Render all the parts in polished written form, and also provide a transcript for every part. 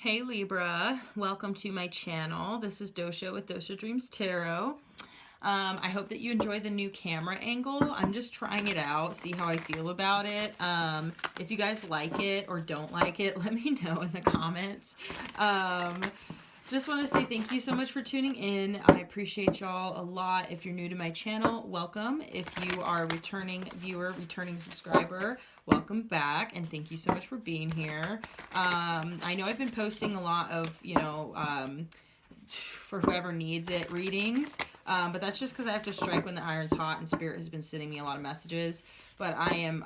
Hey Libra, welcome to my channel. This is Dosha with DoshaDreamsTarot. I hope that you enjoy the new camera angle. I'm just trying it out, see how I feel about it. If you guys like it or don't like it, let me know in the comments. Just want to say thank you so much for tuning in. I appreciate y'all a lot. If you're new to my channel, welcome. If you are a returning viewer, returning subscriber, welcome back, and thank you so much for being here. I know I've been posting a lot of, for whoever needs it, readings, but that's just because I have to strike when the iron's hot, and Spirit has been sending me a lot of messages. But I am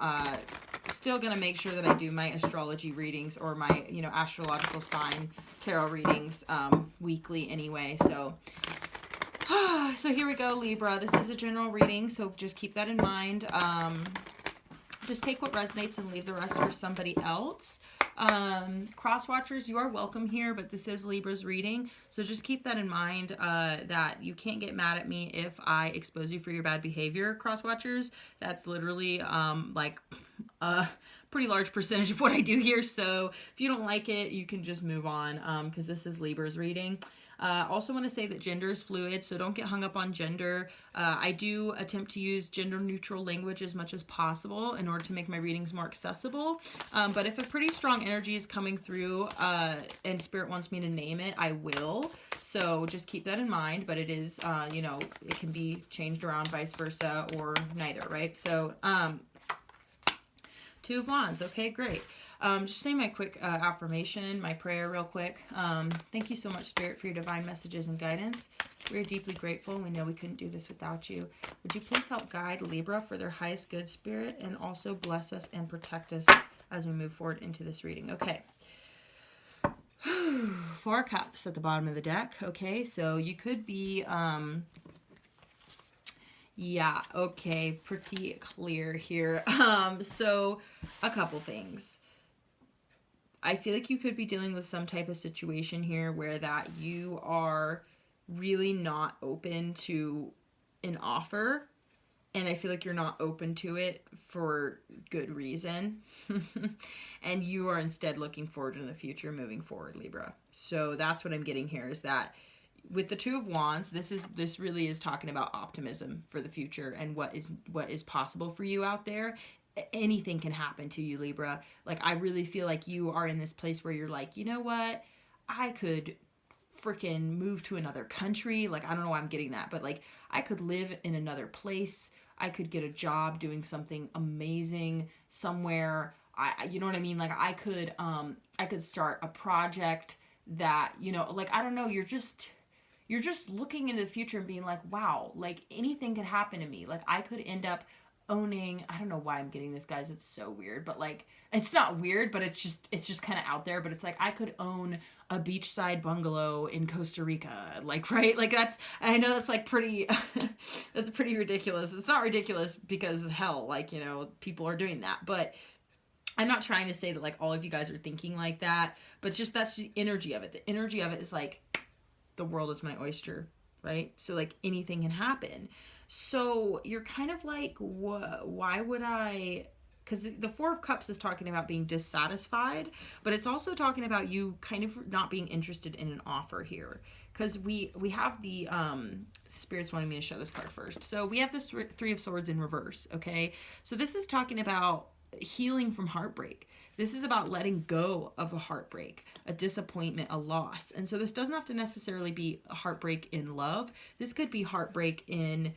still going to make sure that I do my astrology readings or my, astrological sign tarot readings weekly anyway. So here we go, Libra. This is a general reading, so just keep that in mind. Just take what resonates and leave the rest for somebody else. Cross watchers, you are welcome here, but this is Libra's reading, so just keep that in mind, that you can't get mad at me if I expose you for your bad behavior, cross watchers. That's literally like a pretty large percentage of what I do here, so if you don't like it, you can just move on, because this is Libra's reading. Also want to say that gender is fluid, so don't get hung up on gender. I do attempt to use gender-neutral language as much as possible in order to make my readings more accessible. But if a pretty strong energy is coming through and Spirit wants me to name it, I will. So just keep that in mind. But it is, it can be changed around, vice versa, or neither, right? So, Two of Wands. Okay, great. Just saying my quick affirmation, my prayer real quick. Thank you so much, Spirit, for your divine messages and guidance. We are deeply grateful. We know we couldn't do this without you. Would you please help guide Libra for their highest good, Spirit, and also bless us and protect us as we move forward into this reading. Okay. Four Cups at the bottom of the deck. Okay, so you could be... yeah, okay, pretty clear here. So a couple things. I feel like you could be dealing with some type of situation here where that you are really not open to an offer, and I feel like you're not open to it for good reason. And you are instead looking forward in the future, moving forward, Libra. So that's what I'm getting here, is that with the Two of Wands, this really is talking about optimism for the future and what is possible for you out there. Anything can happen to you, Libra. Like, I really feel like you are in this place where you're like, you know what? I could freaking move to another country. Like, I don't know why I'm getting that, but like, I could live in another place. I could get a job doing something amazing somewhere. You know what I mean? Like, I could start a project that, like, I don't know, you're just looking into the future and being like, wow, like anything could happen to me. Like, I could end up owning, I don't know why I'm getting this, guys, it's so weird, but like, it's not weird, but it's just kind of out there, but it's like, I could own a beachside bungalow in Costa Rica, like, right? Like, I know that's like pretty, that's pretty ridiculous. It's not ridiculous because hell, like, people are doing that, but I'm not trying to say that like all of you guys are thinking like that, but just that's the energy of it. The energy of it is like, the world is my oyster, right? So like anything can happen. So you're kind of like, why would I? Because the Four of Cups is talking about being dissatisfied, but it's also talking about you kind of not being interested in an offer here. Because we have the Spirit's wanting me to show this card first. So we have this Three of Swords in reverse, okay? So this is talking about healing from heartbreak. This is about letting go of a heartbreak, a disappointment, a loss. And so this doesn't have to necessarily be a heartbreak in love. This could be heartbreak in,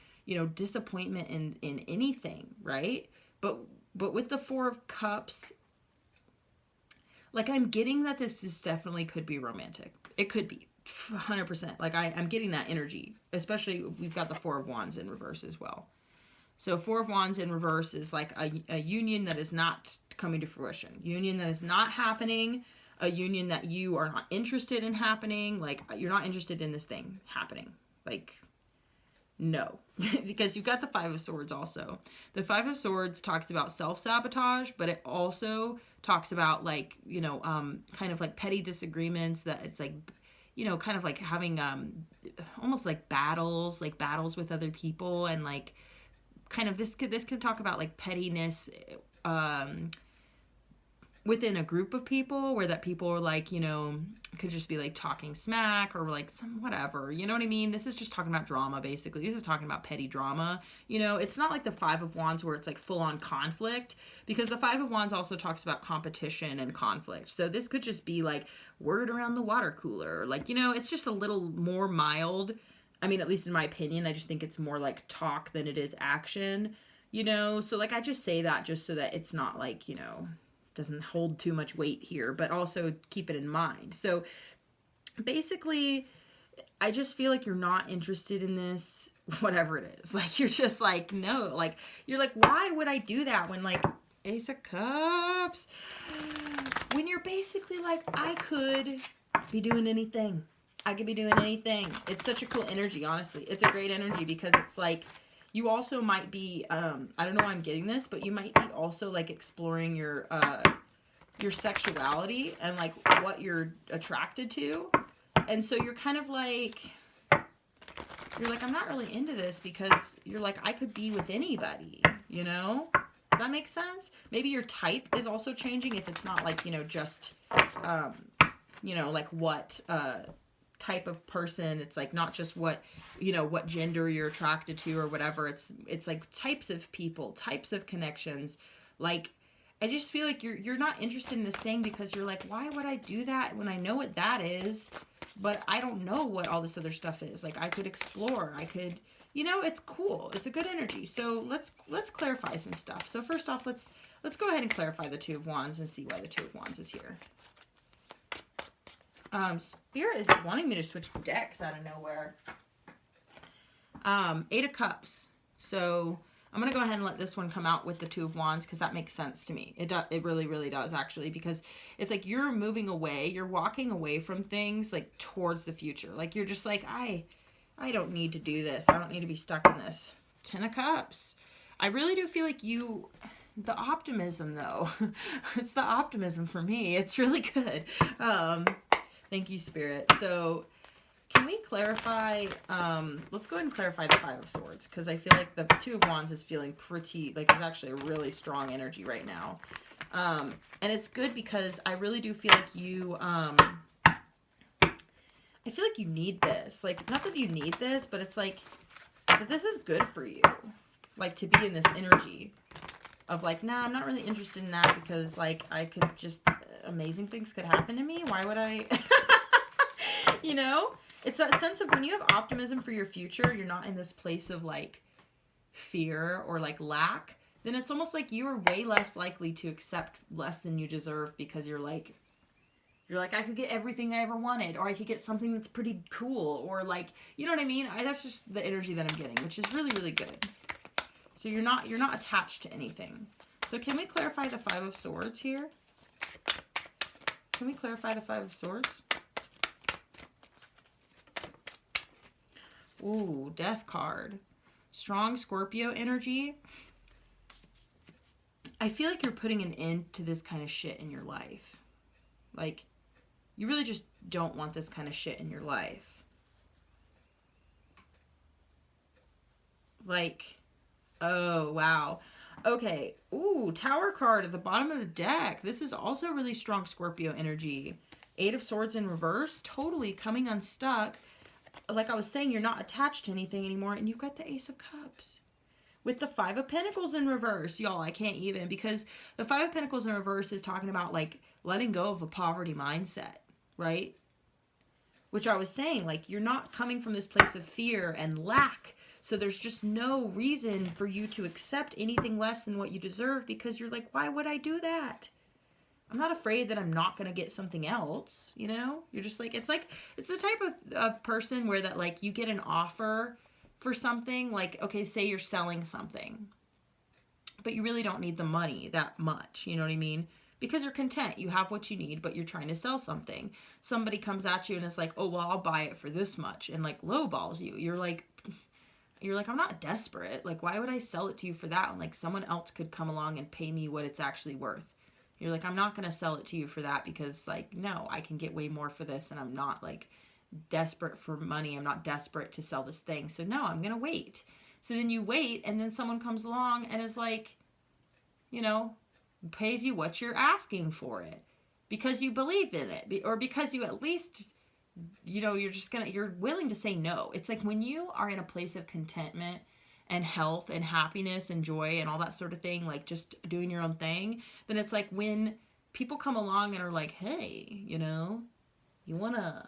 disappointment in anything, right? But with the Four of Cups, like, I'm getting that this is definitely could be romantic. It could be 100%. Like, I'm getting that energy, especially we've got the Four of Wands in reverse as well. So Four of Wands in reverse is like a union that is not coming to fruition. Union that is not happening. A union that you are not interested in happening. Like, you're not interested in this thing happening. Like, no. Because you've got the Five of Swords also. The Five of Swords talks about self-sabotage, but it also talks about like, kind of like petty disagreements that it's like, kind of like having almost like battles with other people, and like, kind of this could talk about like pettiness, within a group of people where that people are like, you know, could just be like talking smack or like some whatever, you know what I mean? This is just talking about drama, basically. This is talking about petty drama. You know, it's not like the Five of Wands where it's like full on conflict, because the Five of Wands also talks about competition and conflict. So this could just be like word around the water cooler. Like, you know, it's just a little more mild. I mean, at least in my opinion, I just think it's more like talk than it is action, you know? So like, I just say that just so that it's not like, you know, doesn't hold too much weight here, but also keep it in mind. So basically, I just feel like you're not interested in this, whatever it is. Like, you're just like, no, like, you're like, why would I do that when like Ace of Cups, when you're basically like, I could be doing anything. I could be doing anything. It's such a cool energy, honestly. It's a great energy because it's like, you also might be, I don't know why I'm getting this, but you might be also like exploring your sexuality and like what you're attracted to. And so you're kind of like, you're like, I'm not really into this because you're like, I could be with anybody, you know? Does that make sense? Maybe your type is also changing if it's not like, you know, just, you know, like what, type of person. It's like not just what, you know, what gender you're attracted to or whatever. It's like types of people, types of connections. Like, I just feel like you're not interested in this thing because you're like, why would I do that when I know what that is, but I don't know what all this other stuff is. Like, I could explore, I could, you know, it's cool. It's a good energy. So let's clarify some stuff. So first off, let's go ahead and clarify the Two of Wands and see why the Two of Wands is here. Spirit is wanting me to switch decks out of nowhere. Eight of Cups. So I'm going to go ahead and let this one come out with the Two of Wands because that makes sense to me. It really, really does, actually, because it's like you're moving away. You're walking away from things like towards the future. Like, you're just like, I don't need to do this. I don't need to be stuck in this. Ten of Cups. I really do feel like the optimism, though. It's the optimism for me. It's really good. Thank you, Spirit. So can we clarify, let's go ahead and clarify the Five of Swords, because I feel like the Two of Wands is feeling pretty, like it's actually a really strong energy right now. And it's good because I really do feel like you, I feel like you need this. Like, not that you need this, but it's like, that this is good for you. Like, to be in this energy of like, nah, I'm not really interested in that because like, I could just, amazing things could happen to me. Why would I, you know? It's that sense of when you have optimism for your future, you're not in this place of like fear or like lack, then it's almost like you are way less likely to accept less than you deserve because you're like, I could get everything I ever wanted, or I could get something that's pretty cool, or like, you know what I mean? That's just the energy that I'm getting, which is really, really good. So you're not attached to anything. So can we clarify the Five of Swords here? Can we clarify the Five of Swords? Ooh, Death card. Strong Scorpio energy. I feel like you're putting an end to this kind of shit in your life. Like, you really just don't want this kind of shit in your life. Like, oh, wow. Okay. Ooh, Tower card at the bottom of the deck. This is also really strong Scorpio energy. Eight of Swords in reverse. Totally coming unstuck. Like I was saying, you're not attached to anything anymore. And you've got the Ace of Cups. With the Five of Pentacles in reverse. Y'all, I can't even. Because the Five of Pentacles in reverse is talking about, like, letting go of a poverty mindset. Right? Which I was saying, like, you're not coming from this place of fear and lack. So there's just no reason for you to accept anything less than what you deserve because you're like, why would I do that? I'm not afraid that I'm not going to get something else, you know? You're just like, it's the type of person where that, like, you get an offer for something, like, okay, say you're selling something, but you really don't need the money that much, you know what I mean? Because you're content, you have what you need, but you're trying to sell something. Somebody comes at you and is like, oh, well, I'll buy it for this much, and, like, lowballs you. You're like, I'm not desperate. Like, why would I sell it to you for that when, like, someone else could come along and pay me what it's actually worth? You're like, I'm not going to sell it to you for that because, like, no, I can get way more for this, and I'm not, like, desperate for money. I'm not desperate to sell this thing. So, no, I'm going to wait. So then you wait, and then someone comes along and is like, you know, pays you what you're asking for it because you believe in it, or because you at least, you're willing to say no. It's like when you are in a place of contentment and health and happiness and joy and all that sort of thing, like just doing your own thing, then it's like when people come along and are like, hey, you want to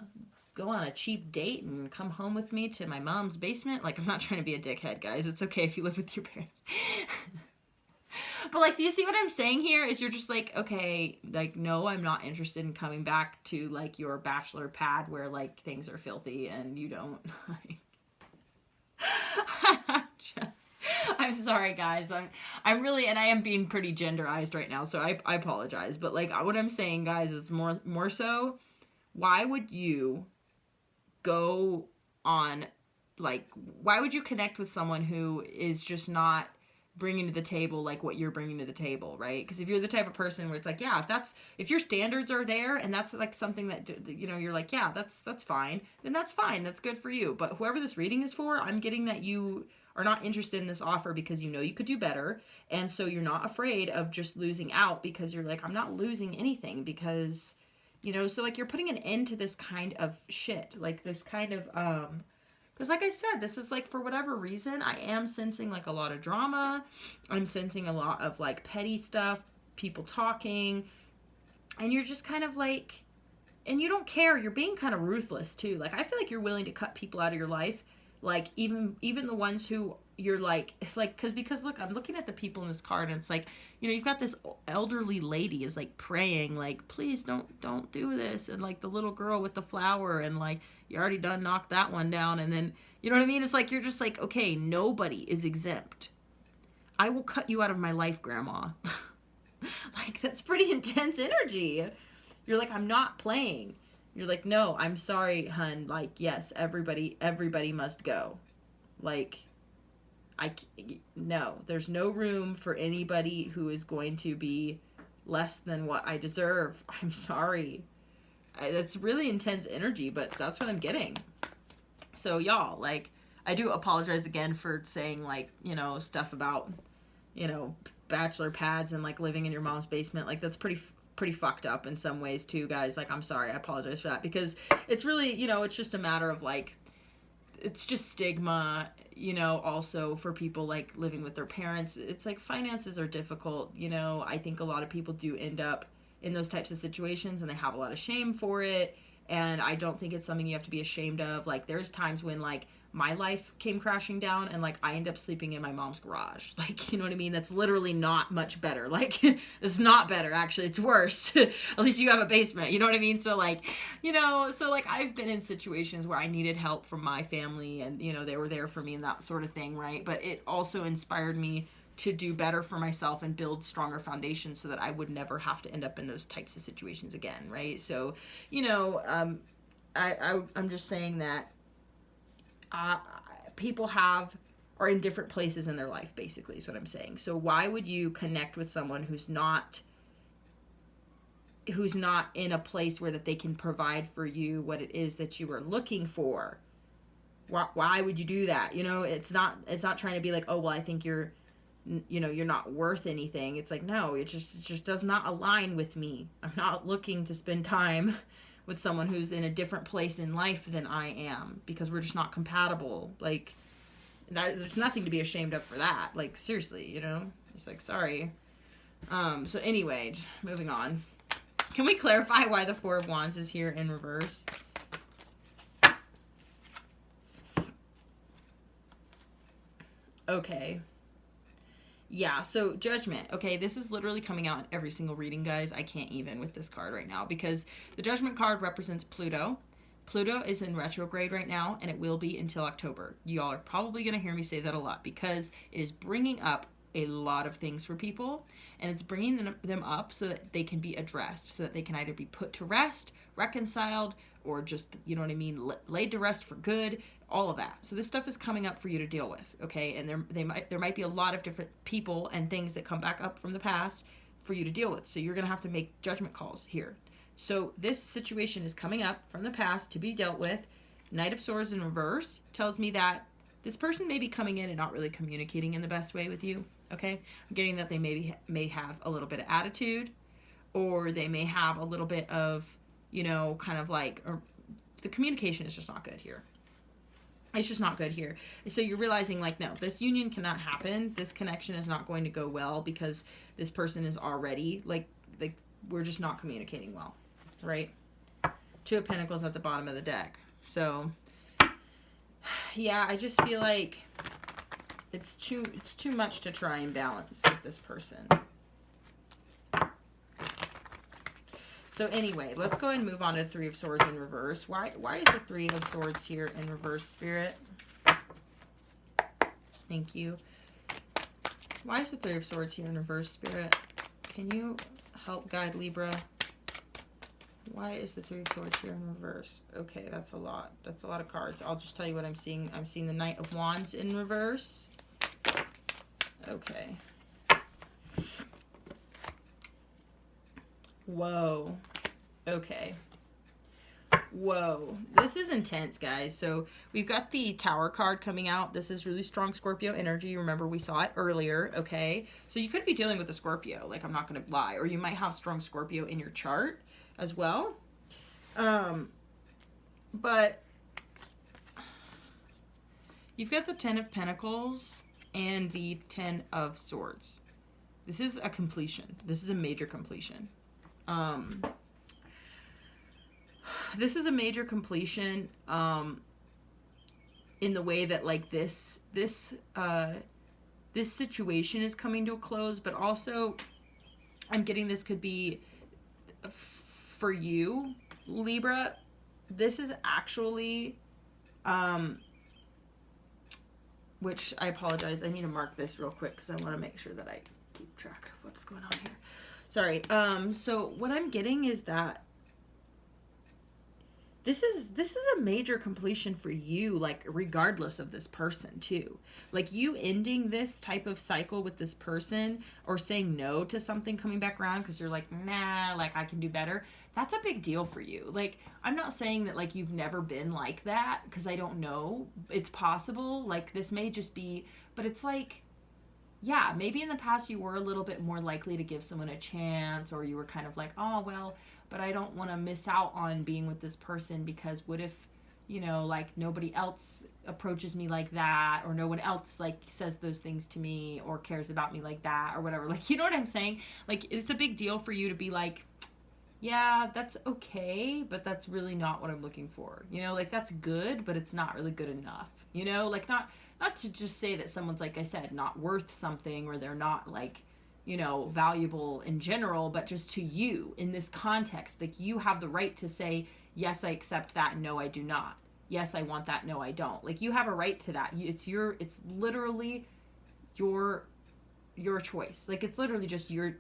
go on a cheap date and come home with me to my mom's basement? Like, I'm not trying to be a dickhead, guys. It's okay if you live with your parents. But, like, do you see what I'm saying here? Is you're just like, okay, like, no, I'm not interested in coming back to, like, your bachelor pad where, like, things are filthy and you don't, like... I'm sorry, guys. I'm really, and I am being pretty genderized right now, so I apologize. But, like, what I'm saying, guys, is more so, why would you go on, like, why would you connect with someone who is just not bringing to the table like what you're bringing to the table, right? Because if you're the type of person where it's like, yeah, if your standards are there and that's like something that you're like, yeah, that's fine, then that's fine, that's good for you. But whoever this reading is for, I'm getting that you are not interested in this offer because you could do better, and so you're not afraid of just losing out because you're like, I'm not losing anything because so like you're putting an end to this kind of shit, like this kind of because like I said, this is like, for whatever reason, I am sensing like a lot of drama. I'm sensing a lot of like petty stuff, people talking, and you're just kind of like, and you don't care. You're being kind of ruthless too. Like, I feel like you're willing to cut people out of your life. Like, even the ones who you're like, it's like, because look, I'm looking at the people in this card, and it's like, you've got this elderly lady is like praying, like, please don't do this. And like the little girl with the flower, and like, you already done knocked that one down. And then, you know what I mean? It's like, you're just like, okay, nobody is exempt. I will cut you out of my life, Grandma. Like, that's pretty intense energy. You're like, I'm not playing. You're like, no, I'm sorry, hun. Like, yes, everybody must go. Like, no, there's no room for anybody who is going to be less than what I deserve. I'm sorry. That's really intense energy, but that's what I'm getting. So y'all, like, I do apologize again for saying, like, stuff about, bachelor pads and like living in your mom's basement. Like, that's pretty fucked up in some ways too, guys. Like, I'm sorry, I apologize for that, because it's really, it's just a matter of like, it's just stigma, also for people like living with their parents. It's like, finances are difficult. I think a lot of people do end up in those types of situations, and they have a lot of shame for it. And I don't think it's something you have to be ashamed of. Like, there's times when like my life came crashing down and like I end up sleeping in my mom's garage. Like, you know what I mean? That's literally not much better. Like, it's not better, actually. It's worse. At least you have a basement. You know what I mean? So like, so like I've been in situations where I needed help from my family, and, they were there for me and that sort of thing, right? But it also inspired me to do better for myself and build stronger foundations so that I would never have to end up in those types of situations again, right? So, I'm just saying that people are in different places in their life, basically, is what I'm saying. So why would you connect with someone who's not in a place where that they can provide for you what it is that you are looking for? Why would you do that? It's not trying to be like, oh, well, I think you're not worth anything. It's like, no, it just does not align with me. I'm not looking to spend time with someone who's in a different place in life than I am, because we're just not compatible. Like, there's nothing to be ashamed of for that. Like, seriously, it's like, sorry. So anyway, moving on. Can we clarify why the Four of Wands is here in reverse? Okay. Yeah, so Judgment. Okay, this is literally coming out in every single reading, guys. I can't even with this card right now, because the Judgment card represents Pluto. Pluto is in retrograde right now, and it will be until October. Y'all are probably going to hear me say that a lot, because it is bringing up a lot of things for people, and it's bringing them up so that they can be addressed, so that they can either be put to rest, reconciled, or just, you know what I mean, laid to rest for good, all of that. So this stuff is coming up for you to deal with, okay? And there might be a lot of different people and things that come back up from the past for you to deal with. So you're going to have to make judgment calls here. So this situation is coming up from the past to be dealt with. Knight of Swords in reverse tells me that this person may be coming in and not really communicating in the best way with you, Okay, I'm getting that they may have a little bit of attitude, or they may have a little bit of, you know, kind of like, or the communication is just not good here. It's just not good here. So you're realizing, like, no, this union cannot happen. This connection is not going to go well because this person is already, like we're just not communicating well, right? Two of Pentacles at the bottom of the deck. So, yeah, I just feel like it's too much to try and balance with this person. So anyway, let's go ahead and move on to Three of Swords in reverse. Why is the Three of Swords here in reverse, Spirit? Thank you. Why is the Three of Swords here in reverse, Spirit? Can you help guide Libra? Why is the Three of Swords here in reverse? Okay, that's a lot. That's a lot of cards. I'll just tell you what I'm seeing. I'm seeing the Knight of Wands in reverse. Okay. Whoa. Okay. Whoa. This is intense, guys. So we've got the Tower card coming out. This is really strong Scorpio energy. Remember, we saw it earlier, okay? So you could be dealing with a Scorpio, like, I'm not going to lie. Or you might have strong Scorpio in your chart as well. But you've got the Ten of Pentacles and the Ten of Swords. This is a completion. This is a major completion. This is a major completion in the way that, like, this situation is coming to a close, but also I'm getting this could be for you, Libra. This is actually which I apologize, I need to mark this real quick because I want to make sure that I keep track of what's going on here. Sorry. So what I'm getting is that this is a major completion for you, like, regardless of this person too. Like, you ending this type of cycle with this person, or saying no to something coming back around because you're like, nah, like, I can do better. That's a big deal for you. Like, I'm not saying that, like, you've never been like that, because I don't know. It's possible. Like, this may just be, but it's like, yeah, maybe in the past you were a little bit more likely to give someone a chance, or you were kind of like, oh, well, but I don't want to miss out on being with this person because what if, you know, like, nobody else approaches me like that, or no one else, like, says those things to me or cares about me like that, or whatever. Like, you know what I'm saying? Like, it's a big deal for you to be like, yeah, that's okay, but that's really not what I'm looking for. You know, like, that's good, but it's not really good enough. You know, like, not to just say that someone's, like I said, not worth something, or they're not, like, you know, valuable in general, but just to you in this context. Like, you have the right to say, yes, I accept that, no, I do not. Yes, I want that, no, I don't. Like, you have a right to that. It's literally your choice. Like, it's literally just your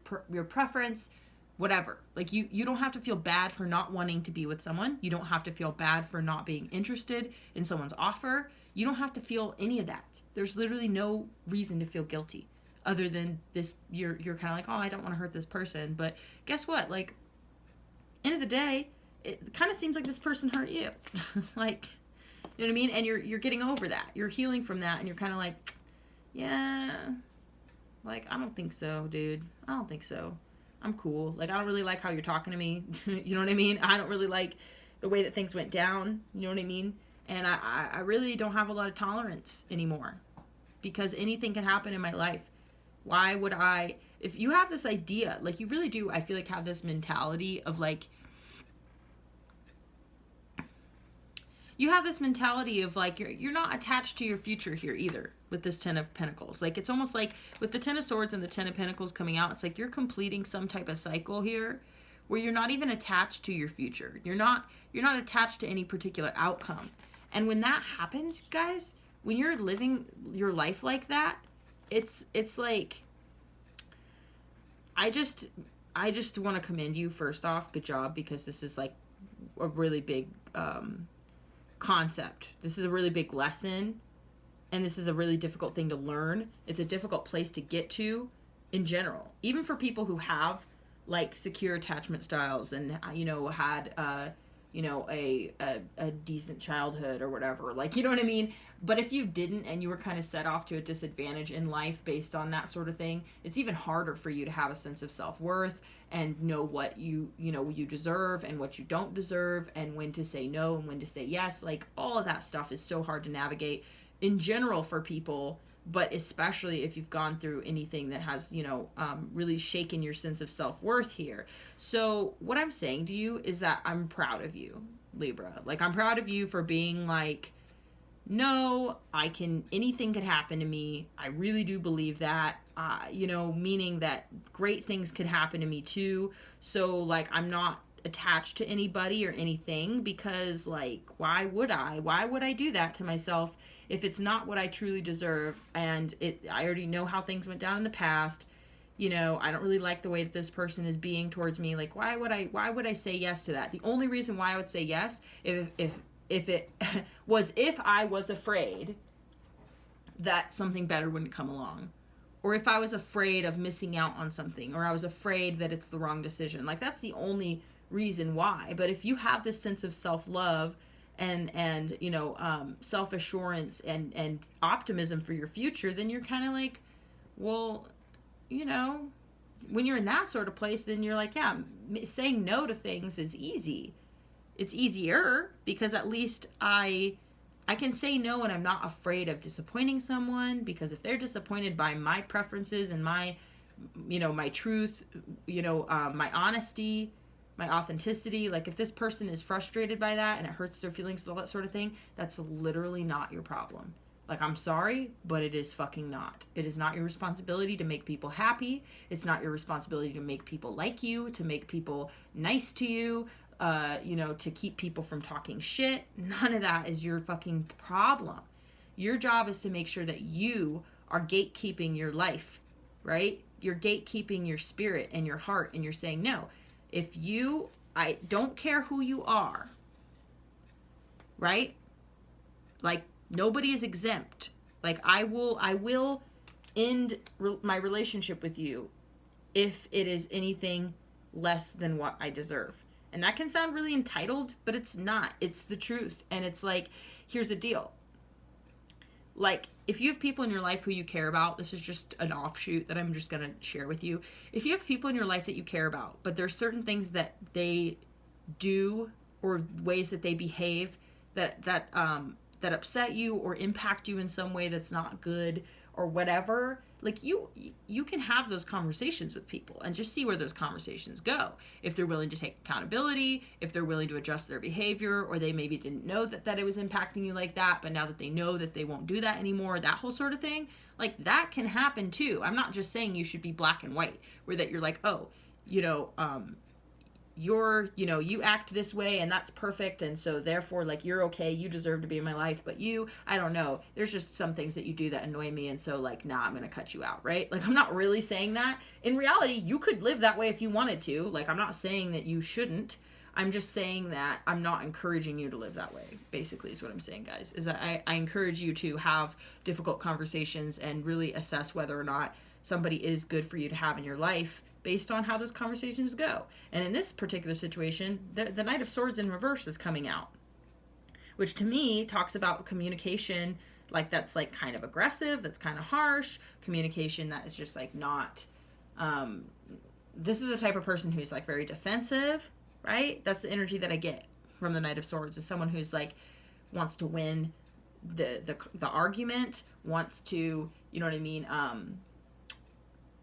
preference, whatever. Like, you don't have to feel bad for not wanting to be with someone. You don't have to feel bad for not being interested in someone's offer. You don't have to feel any of that. There's literally no reason to feel guilty, other than this, you're kind of like, oh, I don't want to hurt this person. But guess what? Like, end of the day, it kind of seems like this person hurt you. Like, you know what I mean? And you're getting over that. You're healing from that, and you're kind of like, yeah, like, I don't think so, dude. I don't think so. I'm cool. Like, I don't really like how you're talking to me. You know what I mean? I don't really like the way that things went down. You know what I mean? And I really don't have a lot of tolerance anymore, because anything can happen in my life. Why would I, if you have this idea, like, you really do, I feel like, have this mentality of, like, you have this mentality of, like, you're not attached to your future here either with this Ten of Pentacles. Like, it's almost like with the Ten of Swords and the Ten of Pentacles coming out, it's like you're completing some type of cycle here where you're not even attached to your future. You're not attached to any particular outcome. And when that happens, guys, when you're living your life like that, it's like, I just want to commend you, first off. Good job, because this is, like, a really big concept. This is a really big lesson, and this is a really difficult thing to learn. It's a difficult place to get to in general, even for people who have, like, secure attachment styles and, you know, had you know, a decent childhood or whatever. Like, you know what I mean? But if you didn't, and you were kind of set off to a disadvantage in life based on that sort of thing, it's even harder for you to have a sense of self-worth and know what you deserve and what you don't deserve, and when to say no and when to say yes. Like, all of that stuff is so hard to navigate in general for people, but especially if you've gone through anything that has, really shaken your sense of self-worth here. So what I'm saying to you is that I'm proud of you, Libra. Like, I'm proud of you for being like, no, anything could happen to me. I really do believe that, meaning that great things could happen to me too. So, like, I'm not attached to anybody or anything, because, like, why would I do that to myself if it's not what I truly deserve? And I already know how things went down in the past. I don't really like the way that this person is being towards me. Like, why would I say yes to that? The only reason why I would say yes, if it was if I was afraid that something better wouldn't come along, or if I was afraid of missing out on something, or I was afraid that it's the wrong decision. Like, that's the only reason why. But if you have this sense of self-love and self-assurance and optimism for your future, then you're kind of like, well, when you're in that sort of place, then you're like, yeah, saying no to things is easy. It's easier because at least I can say no, and I'm not afraid of disappointing someone, because if they're disappointed by my preferences and my truth, my honesty, my authenticity, like, if this person is frustrated by that and it hurts their feelings and all that sort of thing, that's literally not your problem. Like, I'm sorry, but it is fucking not. It is not your responsibility to make people happy. It's not your responsibility to make people like you, to make people nice to you, to keep people from talking shit. None of that is your fucking problem. Your job is to make sure that you are gatekeeping your life, right? You're gatekeeping your spirit and your heart, and you're saying, no, I don't care who you are, right? Like, nobody is exempt. Like, I will end my relationship with you if it is anything less than what I deserve. And that can sound really entitled, but it's not. It's the truth. And it's like, here's the deal. Like, if you have people in your life who you care about, this is just an offshoot that I'm just going to share with you. If you have people in your life that you care about, but there's certain things that they do or ways that they behave that upset you or impact you in some way that's not good or whatever, like, you can have those conversations with people and just see where those conversations go. If they're willing to take accountability, if they're willing to adjust their behavior, or they maybe didn't know that it was impacting you like that, but now that they know that they won't do that anymore, that whole sort of thing, like, that can happen too. I'm not just saying you should be black and white, where that you're like, oh, you act this way and that's perfect, and so therefore, like, you're okay, you deserve to be in my life, but I don't know, there's just some things that you do that annoy me, and so, like, nah, I'm gonna cut you out, right? Like, I'm not really saying that. In reality, you could live that way if you wanted to. Like, I'm not saying that you shouldn't. I'm just saying that I'm not encouraging you to live that way, basically, is what I'm saying, guys. Is that I encourage you to have difficult conversations and really assess whether or not somebody is good for you to have in your life based on how those conversations go. And in this particular situation, the Knight of Swords in reverse is coming out, which to me talks about communication, like, that's, like, kind of aggressive, that's kind of harsh, communication that is just, like, not, this is the type of person who's, like, very defensive, right? That's the energy that I get from the Knight of Swords, is someone who's, like, wants to win the argument, wants to, you know what I mean,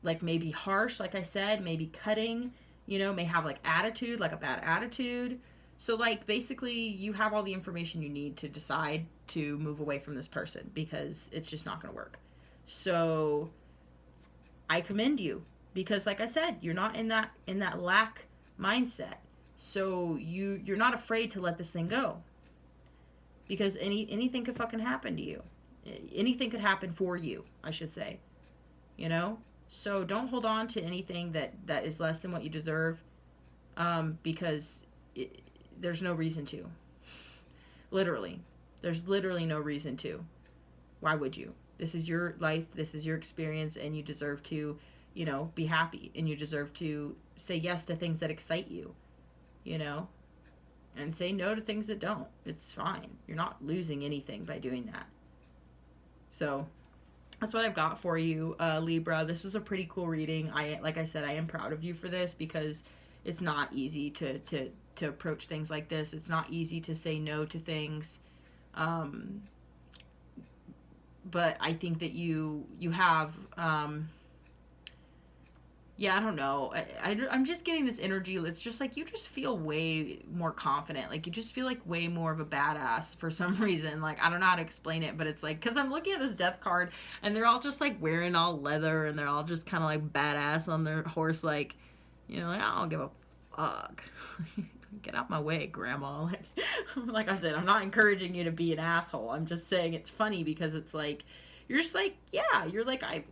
like, maybe harsh, like I said, maybe cutting, may have, like, attitude, like a bad attitude. So, like, basically, you have all the information you need to decide to move away from this person, because it's just not going to work. So I commend you, because, like I said, you're not in that lack mindset. So you're not afraid to let this thing go, because anything could fucking happen to you. Anything could happen for you, I should say. So don't hold on to anything that is less than what you deserve, because there's no reason to. Literally. There's literally no reason to. Why would you? This is your life, this is your experience, and you deserve to, be happy, and you deserve to say yes to things that excite you, and say no to things that don't. It's fine. You're not losing anything by doing that. So that's what I've got for you, Libra. This is a pretty cool reading. Like I said, I am proud of you for this, because it's not easy to approach things like this. It's not easy to say no to things. But I think that you have, yeah, I don't know. I'm just getting this energy. It's just like you just feel way more confident. Like you just feel like way more of a badass for some reason. Like I don't know how to explain it, but it's like, because I'm looking at this death card and they're all just like wearing all leather and they're all just kind of like badass on their horse. Like, you know, like I don't give a fuck. Get out my way, grandma. Like I said, I'm not encouraging you to be an asshole. I'm just saying it's funny because it's like, you're just like, yeah, you're like, I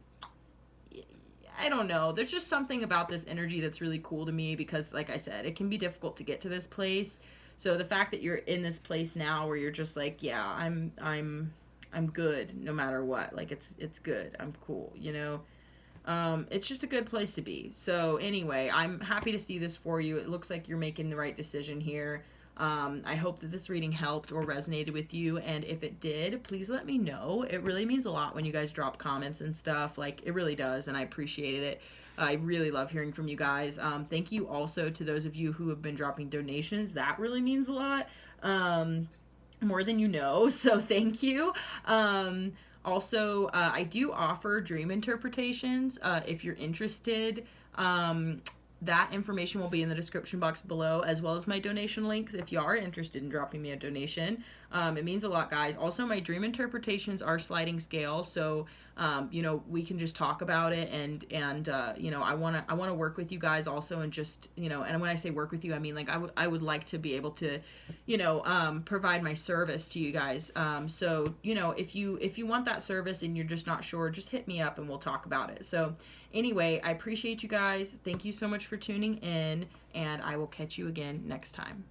don't know. There's just something about this energy that's really cool to me, because like I said, it can be difficult to get to this place. So the fact that you're in this place now where you're just like, yeah, I'm good no matter what. Like it's good. I'm cool, you know? It's just a good place to be. So anyway, I'm happy to see this for you. It looks like you're making the right decision here. I hope that this reading helped or resonated with you, and if it did, please let me know. It really means a lot when you guys drop comments and stuff. Like, it really does, and I appreciated it. I really love hearing from you guys. Thank you also to those of you who have been dropping donations. That really means a lot, more than you know, so thank you. Also, I do offer dream interpretations. If you're interested, that information will be in the description box below, as well as my donation links if you are interested in dropping me a donation. It means a lot, guys. Also, my dream interpretations are sliding scale, so you know, we can just talk about it, and you know, I want to work with you guys also, and just, you know, and when I say work with you, I mean like I would like to be able to, you know, provide my service to you guys. So, you know, if you want that service and you're just not sure, just hit me up and we'll talk about it. So anyway, I appreciate you guys. Thank you so much for tuning in, and I will catch you again next time.